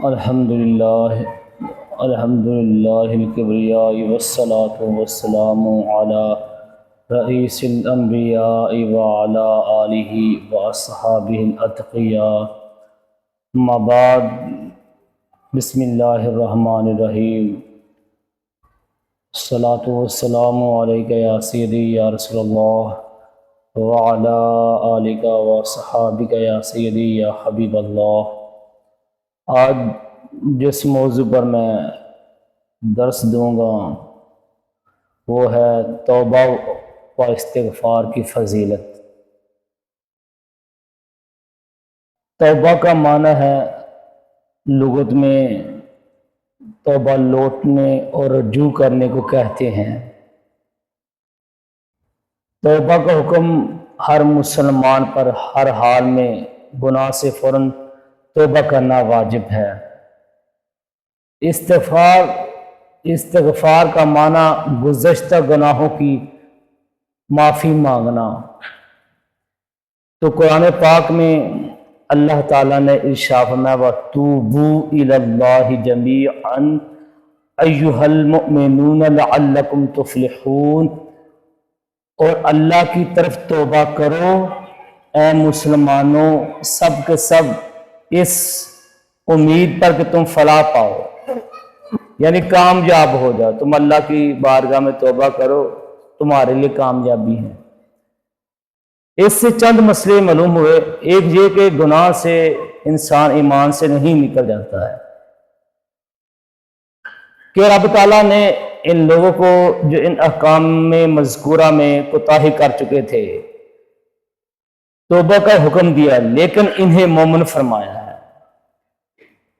الحمدللہ الکبریاء والصلاة والسلام علی رئیس الانبیاء وعلی آلہ واصحابہ الاتقیاء اما بعد بسم اللہ الرحمن الرحیم الصلاة والسلام علیکہ یا سیدی یا رسول اللہ وعلی آلہ واصحابہ یا سیدی یا حبیب اللہ۔ آج جس موضوع پر میں درس دوں گا وہ ہے توبہ و استغفار کی فضیلت۔ توبہ کا معنی ہے لغت میں توبہ لوٹنے اور رجوع کرنے کو کہتے ہیں۔ توبہ کا حکم ہر مسلمان پر ہر حال میں گناہ سے فوراً توبہ کرنا واجب ہے۔ استغفار کا معنی گزشتہ گناہوں کی معافی مانگنا۔ تو قرآن پاک میں اللہ تعالیٰ نے ارشاد فرمایا وَتُوبُوا إِلَى اللَّهِ جَمِيعًا أَيُّهَا الْمُؤْمِنُونَ لَعَلَّكُمْ تُفْلِحُونَ، اور اللہ کی طرف توبہ کرو اے مسلمانوں سب کے سب، اس امید پر کہ تم فلاح پاؤ، یعنی کامیاب ہو جاؤ۔ تم اللہ کی بارگاہ میں توبہ کرو، تمہارے لیے کامیابی ہے۔ اس سے چند مسئلے معلوم ہوئے۔ ایک یہ کہ گناہ سے انسان ایمان سے نہیں نکل جاتا ہے، کہ رب تعالیٰ نے ان لوگوں کو جو ان احکام میں مذکورہ میں کوتاہی کر چکے تھے توبہ کا حکم دیا، لیکن انہیں مومن فرمایا ہے۔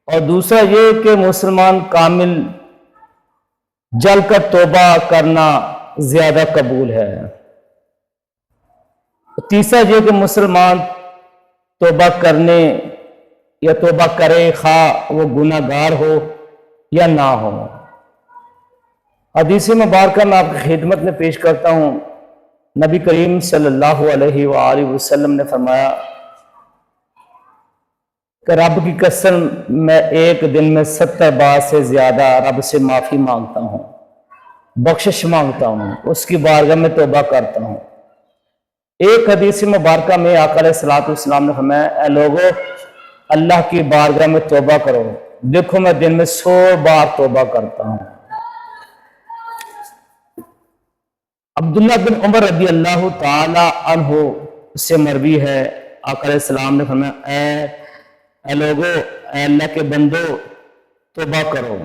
اور دوسرا یہ کہ مسلمان کامل جل کر توبہ کرنا زیادہ قبول ہے۔ تیسرا یہ کہ مسلمان توبہ کرنے یا توبہ کرے خواہ وہ گناہ گار ہو یا نہ ہو۔ حدیث مبارکہ میں آپ کی خدمت میں پیش کرتا ہوں۔ نبی کریم صلی اللہ علیہ وآلہ وسلم نے فرمایا کہ رب کی قسم میں ایک دن میں 70 بار سے زیادہ رب سے معافی مانگتا ہوں، بخشش مانگتا ہوں، اس کی بارگاہ میں توبہ کرتا ہوں۔ ایک حدیث مبارکہ میں آقا علیہ الصلوۃ والسلام نے فرمایا اے لوگو اللہ کی بارگاہ میں توبہ کرو، دیکھو میں دن میں 100 بار توبہ کرتا ہوں۔ عبداللہ بن عمر رضی اللہ تعالی عنہ سے مروی ہے، آقا علیہ السلام نے فرمایا اے لوگو، اے اللہ کے بندو، توبہ کرو،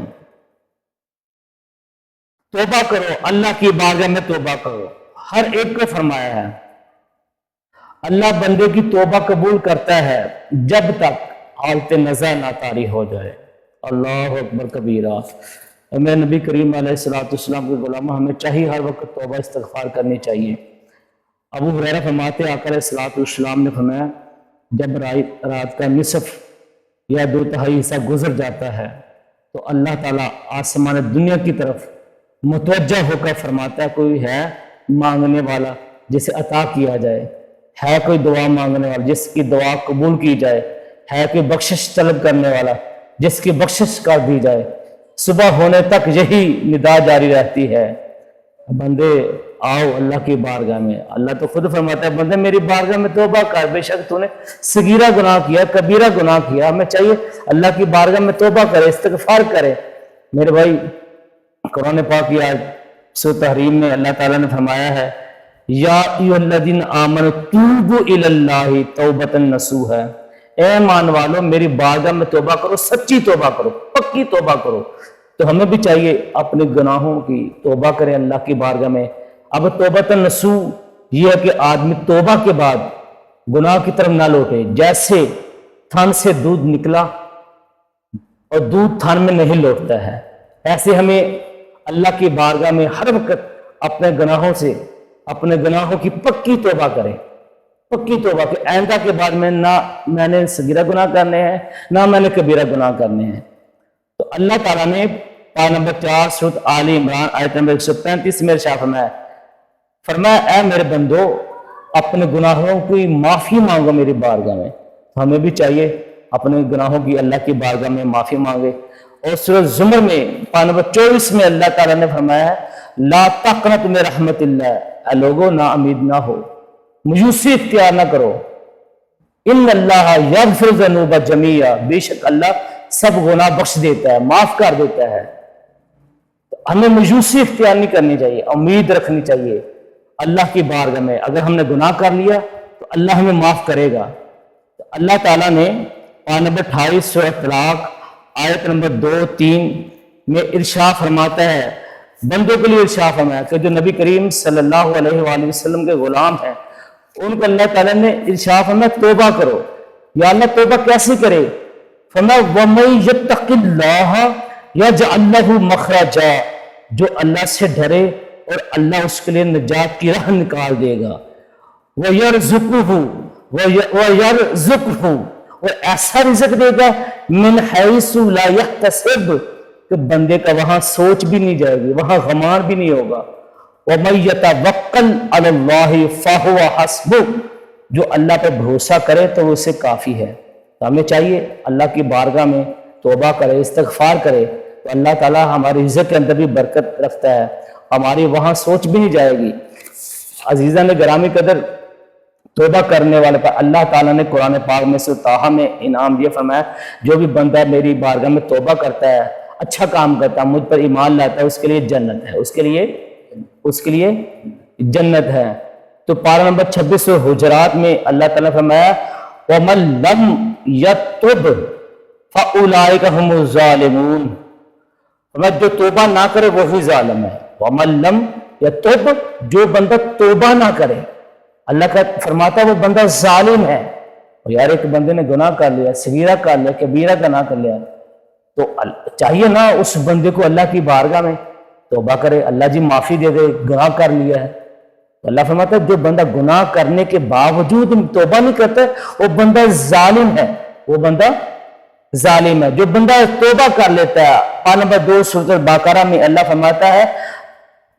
توبہ کرو، اللہ کی بارگاہ میں توبہ کرو۔ ہر ایک کو فرمایا ہے۔ اللہ بندے کی توبہ قبول کرتا ہے جب تک حالت نظر نہ طاری ہو جائے۔ اللہ اکبر کبیرہ۔ میں نبی کریم علیہ السلام کے غلامہ ہمیں چاہیے ہر وقت توبہ استغفار کرنی چاہیے۔ ابو ہریرہ فرماتے ہیں آقا علیہ السلام نے فرمایا جب رات کا نصف یا 2/3 حصہ گزر جاتا ہے تو اللہ تعالیٰ آسمان دنیا کی طرف متوجہ ہو کر فرماتا ہے کوئی ہے مانگنے والا جسے عطا کیا جائے، ہے کوئی دعا مانگنے والا جس کی دعا قبول کی جائے، ہے کوئی بخشش طلب کرنے والا جس کی بخشش کر دی جائے۔ صبح ہونے تک یہی ندا جاری رہتی ہے، بندے آؤ اللہ کی بارگاہ میں۔ اللہ تو خود فرماتا ہے بندے میری بارگاہ میں توبہ کر، بے شک تو نے صغیرہ گناہ کیا، کبیرہ گناہ کیا، ہمیں چاہیے اللہ کی بارگاہ میں توبہ کرے، استغفار کرے۔ میرے بھائی قرآن پاک کی آیت سورۃ تحریم میں اللہ تعالیٰ نے فرمایا ہے یا ایھا الذین آمنوا توبوا الی اللہ توبۃ نصوحا، اے ایمان والو میری بارگاہ میں توبہ کرو، سچی توبہ کرو، پکی توبہ کرو۔ تو ہمیں بھی چاہیے اپنے گناہوں کی توبہ کریں اللہ کی بارگاہ میں۔ اب توبۃ نصوح یہ ہے کہ آدمی توبہ کے بعد گناہ کی طرف نہ لوٹے۔ جیسے تھن سے دودھ نکلا اور دودھ تھن میں نہیں لوٹتا ہے، ایسے ہمیں اللہ کی بارگاہ میں ہر وقت اپنے گناہوں سے، اپنے گناہوں کی پکی توبہ کریں، پکی توبہ کہ آئندہ کے بعد نہ میں نے صغیرہ گناہ کرنے ہیں نہ میں نے کبیرہ گناہ کرنے ہیں۔ تو اللہ تعالیٰ نے پارہ نمبر 4 سورۃ آل عمران آیت نمبر 135 میں ارشاد فرمایا اے میرے بندو اپنے گناہوں کی معافی مانگو میری بارگاہ میں۔ ہمیں بھی چاہیے اپنے گناہوں کی اللہ کی بارگاہ میں معافی مانگے۔ اور سورۃ زمر میں پارہ نمبر 24 میں اللہ تعالیٰ نے فرمایا ہے لا تقنط من رحمت اللہ، اے لوگوں نا امید نہ ہو، مایوسی اختیار نہ کرو، ان اللہ یغفر الذنوب جمیعا، بے شک اللہ سب گناہ بخش دیتا ہے، معاف کر دیتا ہے۔ ہمیں مایوسی اختیار نہیں کرنی چاہیے، امید رکھنی چاہیے اللہ کی بارگاہ میں۔ اگر ہم نے گناہ کر لیا تو اللہ ہمیں معاف کرے گا۔ تو اللہ تعالیٰ نے پارہ نمبر 28 سورہ طلاق آیت نمبر 2-3 میں ارشاد فرماتا ہے، بندوں کے لیے ارشاد فرمایا کہ جو نبی کریم صلی اللہ علیہ وآلہ وسلم کے غلام ہیں، ان کو اللہ تعالیٰ نے ارشاد فرمایا توبہ کرو۔ یا اللہ توبہ کیسے کرے؟ فرمایا وَمَن يَتَّقِ اللَّهَ يَجْعَل لَّهُ مَخْرَجًا، جو اللہ سے ڈرے اور اللہ اس کے لیے نجات کی راہ نکال دے گا، وَيَرْزُقْهُ، اور ایسا رزق دے گا من حیث لا یحتسب، کہ بندے کا وہاں سوچ بھی نہیں جائے گی، وہاں غمان بھی نہیں ہوگا۔ وَمَن يَتَوَکَّلْ عَلَى اللَّهِ فَهُوَ حَسْبُهُ، جو اللہ پہ بھروسہ کرے تو وہ اسے کافی ہے۔ تو ہمیں چاہیے اللہ کی بارگاہ میں توبہ کرے، استغفار کرے، تو اللہ تعالیٰ ہمارے رزق کے اندر بھی برکت رکھتا ہے، ہماری وہاں سوچ بھی نہیں جائے گی۔ عزیزان گرامی قدر، توبہ کرنے والے پر اللہ تعالیٰ نے قرآن پاک میں سے طٰہٰ میں انعام یہ فرمایا، جو بھی بندہ میری بارگاہ میں توبہ کرتا ہے، اچھا کام کرتا ہے، مجھ پر ایمان لاتا ہے، اس کے لیے جنت ہے، اس کے لیے جنت ہے۔ تو پارہ نمبر 26 حجرات میں اللہ تعالیٰ نے فرمایا وَمَن لَّمْ يَتُبْ فَأُولَٰئِكَ هُمُ الظَّالِمُونَ، جو توبہ نہ کرے وہی ظالم ہے۔ وَمَن لَّمْ يَتُبْ، جو بندہ توبہ نہ کرے، اللہ کا فرماتا ہے وہ بندہ ظالم ہے۔ اور یار ایک بندے نے گناہ کر لیا، صغیرہ کر لیا، کبیرہ گناہ کر لیا، تو چاہیے نا اس بندے کو اللہ کی بارگاہ میں توبہ کرے، اللہ جی معافی دے دے، گناہ کر لیا ہے۔ تو اللہ فرماتا ہے جو بندہ گناہ کرنے کے باوجود توبہ نہیں کرتا وہ بندہ ظالم ہے، وہ بندہ ظالم ہے۔ جو بندہ توبہ کر لیتا ہے، پارہ نمبر 2 سورۃ البقرہ میں اللہ فرماتا ہے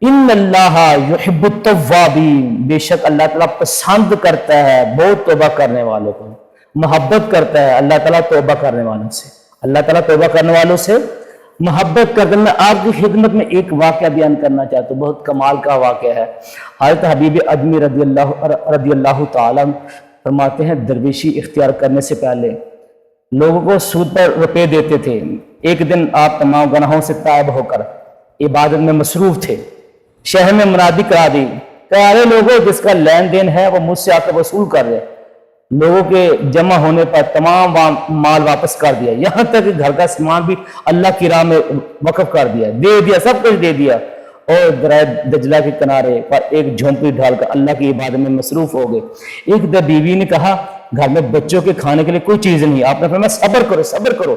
ان اللہ یحب التوابین، بے شک اللہ تعالیٰ پسند کرتا ہے بہت توبہ کرنے والوں کو، محبت کرتا ہے اللہ تعالیٰ توبہ کرنے والوں سے، اللہ تعالیٰ توبہ کرنے والوں سے محبت کرتے ہیں۔ میں آپ کی خدمت میں ایک واقعہ بیان کرنا چاہتا ہوں، بہت کمال کا واقعہ ہے۔ حضرت حبیب اجمی رضی اللہ تعالیٰ فرماتے ہیں درویشی اختیار کرنے سے پہلے لوگوں کو سود پر روپے دیتے تھے۔ ایک دن آپ تمام گناہوں سے تائب ہو کر عبادت میں مصروف تھے، شہر میں منادی کرا دی کہ ارے لوگوں جس کا لین دین ہے وہ مجھ سے آ کر وصول کر رہے۔ لوگوں کے جمع ہونے پر تمام مال واپس کر دیا، یہاں تک کہ گھر کا سامان بھی اللہ کی راہ میں وقف کر دیا، دے دیا، سب کچھ دے دیا، اور دریا دجلہ کے کنارے پر ایک جھونپڑی ڈھال کر اللہ کی عبادت میں مصروف ہو گئے۔ ایک دن بیوی نے کہا گھر میں بچوں کے کھانے کے لیے کوئی چیز نہیں، آپ نے فرمایا صبر کرو صبر کرو،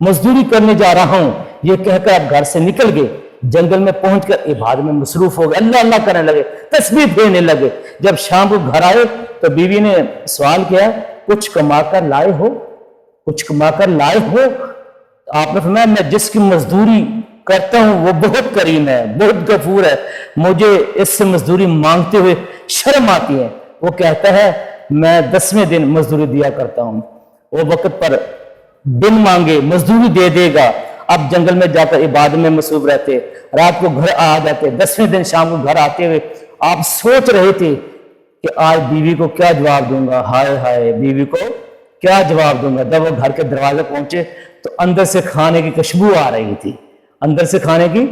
مزدوری کرنے جا رہا ہوں، یہ کہہ کر آپ گھر سے نکل گئے، جنگل میں پہنچ کر عبادت میں مصروف ہو گئے، اللہ اللہ کرنے لگے، تسبیح دینے لگے۔ جب شام کو گھر آئے تو بیوی نے سوال کیا کچھ کما کر لائے ہو، کچھ کما کر لائے ہو؟ آپ نے فرمایا میں جس کی مزدوری کرتا ہوں وہ بہت کریم ہے، بہت غفور ہے، مجھے اس سے مزدوری مانگتے ہوئے شرم آتی ہے۔ وہ کہتا ہے میں 10ویں دن مزدوری دیا کرتا ہوں، وہ وقت پر دن مانگے مزدوری دے دے گا۔ اب جنگل میں جا کر عبادت میں مصروف رہتے، رات کو گھر آ جاتے، 10ویں دن شام کو گھر آتے ہوئے آپ سوچ رہے تھے کہ آج بیوی کو کیا جواب دوں گا، ہائے ہائے بیوی کو کیا جواب دوں گا۔ جب وہ گھر کے دروازے پہنچے تو اندر سے کھانے کی خوشبو آ رہی تھی، اندر سے کھانے کی،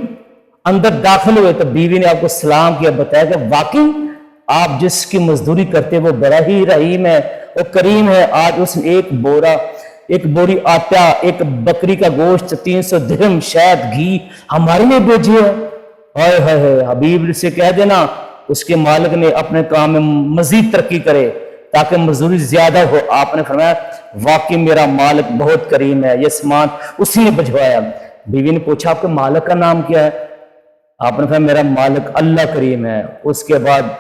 اندر داخل ہوئے تو بیوی نے آپ کو سلام کیا، بتایا کہ واقعی آپ جس کی مزدوری کرتے وہ بڑا ہی رحیم ہے، وہ کریم ہے، آج اس نے ایک بوری آٹا، ایک بکری کا گوشت، 300 درہم شہد گھی ہمارے لیے بھیجی ہے۔ ہائے ہائے حبیب سے کہہ دینا اس کے مالک نے اپنے کام میں مزید ترقی کرے تاکہ مزدوری زیادہ ہو۔ آپ نے فرمایا واقعی میرا مالک بہت کریم ہے، یہ سامان اسی نے بھجوایا۔ بیوی نے پوچھا آپ کے مالک کا نام کیا ہے؟ آپ نے فرمایا میرا مالک اللہ کریم ہے۔ اس کے بعد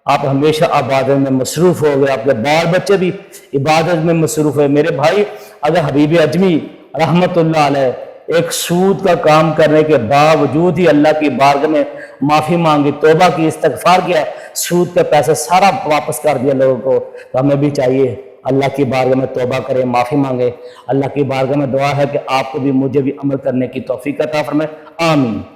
آپ ہمیشہ عبادت میں مصروف ہو گئے، آپ کے بال بچے بھی عبادت میں مصروف ہوئے۔ میرے بھائی اگر حبیب اجمی رحمت اللہ علیہ ایک سود کا کام کرنے کے باوجود ہی اللہ کی بارگاہ میں معافی مانگی، توبہ کی، استغفار کیا، سود کا پیسہ سارا واپس کر دیا لوگوں کو، تو ہمیں بھی چاہیے اللہ کی بارگاہ میں توبہ کرے، معافی مانگے۔ اللہ کی بارگاہ میں دعا ہے کہ آپ کو بھی مجھے بھی عمل کرنے کی توفیق عطا فرمائے، آمین۔